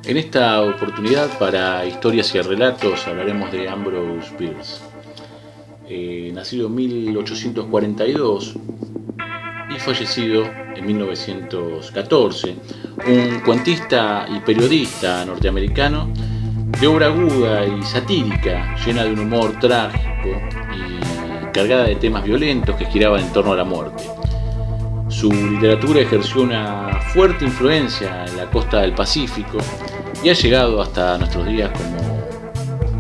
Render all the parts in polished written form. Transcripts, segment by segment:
En esta oportunidad, para Historias y Relatos, hablaremos de Ambrose Bierce. Nacido en 1842 y fallecido en 1914, un cuentista y periodista norteamericano de obra aguda y satírica, llena de un humor trágico y cargada de temas violentos que giraban en torno a la muerte. Su literatura ejerció una fuerte influencia en la costa del Pacífico y ha llegado hasta nuestros días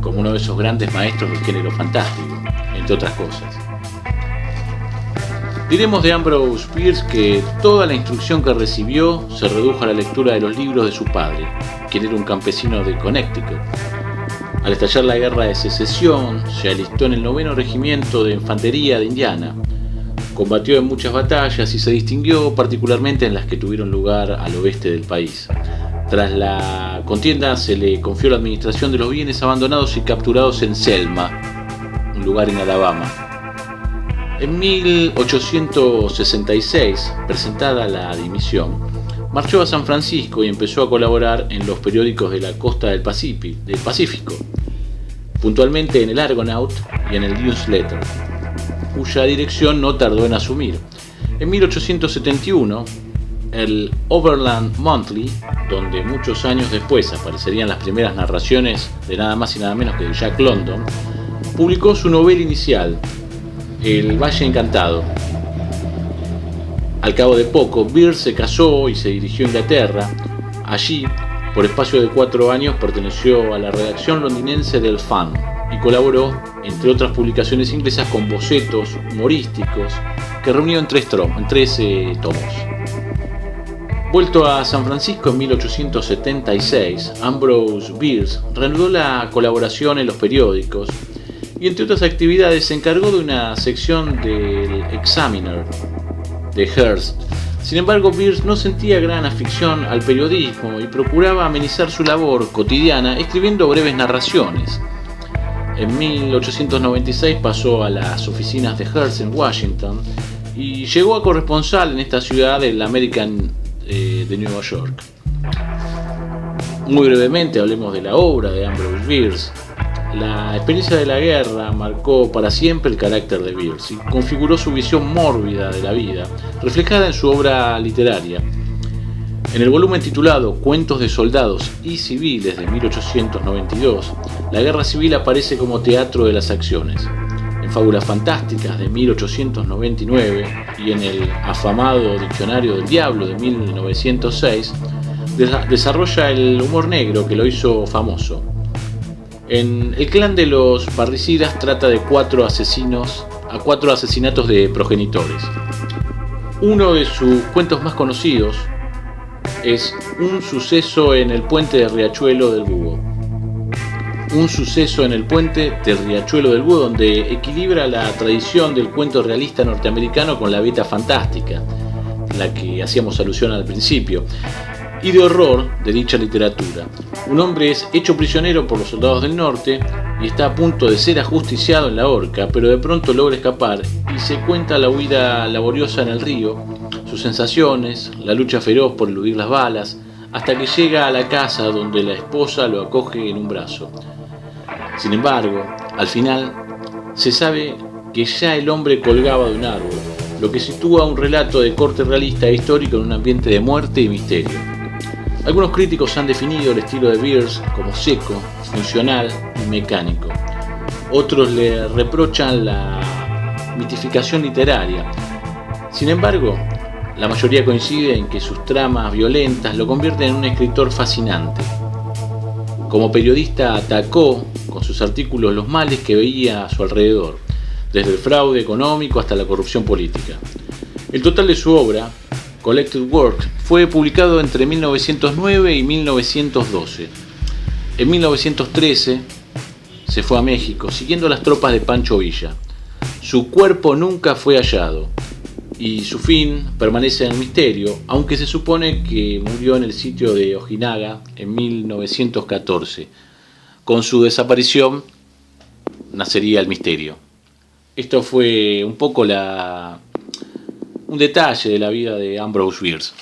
como uno de esos grandes maestros del género fantástico, entre otras cosas. Diremos de Ambrose Bierce que toda la instrucción que recibió se redujo a la lectura de los libros de su padre, quien era un campesino de Connecticut. Al estallar la guerra de secesión, se alistó en el 9º Regimiento de Infantería de Indiana. Combatió en muchas batallas y se distinguió particularmente en las que tuvieron lugar al oeste del país. Tras la contienda se le confió la administración de los bienes abandonados y capturados en Selma, un lugar en Alabama. En 1866, presentada la dimisión, marchó a San Francisco y empezó a colaborar en los periódicos de la costa del Pacífico, puntualmente en el Argonaut y en el Newsletter, cuya dirección no tardó en asumir. En 1871, el Overland Monthly, donde muchos años después aparecerían las primeras narraciones de nada más y nada menos que de Jack London, publicó su novela inicial, El Valle Encantado. Al cabo de poco, Bierce se casó y se dirigió a Inglaterra. Allí, por espacio de 4 años, perteneció a la redacción londinense del Fun y colaboró, entre otras publicaciones inglesas, con bocetos humorísticos que reunió en 13 tomos. Vuelto a San Francisco en 1876, Ambrose Bierce reanudó la colaboración en los periódicos y, entre otras actividades, se encargó de una sección del Examiner de Hearst. Sin embargo, Bierce no sentía gran afición al periodismo y procuraba amenizar su labor cotidiana escribiendo breves narraciones. En 1896 pasó a las oficinas de Hearst en Washington y llegó a corresponsal en esta ciudad del American de Nueva York. Muy brevemente hablemos de la obra de Ambrose Bierce. La experiencia de la guerra marcó para siempre el carácter de Bierce y configuró su visión mórbida de la vida, reflejada en su obra literaria. En el volumen titulado Cuentos de soldados y civiles de 1892, la guerra civil aparece como teatro de las acciones. En Fábulas fantásticas de 1899 y en el afamado Diccionario del Diablo de 1906, desarrolla el humor negro que lo hizo famoso. En El clan de los parricidas trata de 4 asesinatos de progenitores. Uno de sus cuentos más conocidos es Un suceso en el puente de Riachuelo del Búho. Un suceso en el puente de Riachuelo del Búho, donde equilibra la tradición del cuento realista norteamericano con la beta fantástica, la que hacíamos alusión al principio, y de horror de dicha literatura. Un hombre es hecho prisionero por los soldados del norte y está a punto de ser ajusticiado en la horca, pero de pronto logra escapar y se cuenta la huida laboriosa en el río, sus sensaciones, la lucha feroz por eludir las balas, hasta que llega a la casa donde la esposa lo acoge en un brazo. Sin embargo, al final, se sabe que ya el hombre colgaba de un árbol, lo que sitúa un relato de corte realista e histórico en un ambiente de muerte y misterio. Algunos críticos han definido el estilo de Bierce como seco, funcional y mecánico. Otros le reprochan la mitificación literaria. Sin embargo, la mayoría coincide en que sus tramas violentas lo convierten en un escritor fascinante. Como periodista atacó con sus artículos los males que veía a su alrededor, desde el fraude económico hasta la corrupción política. El total de su obra, Collected Works, fue publicado entre 1909 y 1912. En 1913 se fue a México, siguiendo las tropas de Pancho Villa. Su cuerpo nunca fue hallado y su fin permanece en el misterio, aunque se supone que murió en el sitio de Ojinaga en 1914. Con su desaparición nacería el misterio. Esto fue un poco un detalle de la vida de Ambrose Bierce.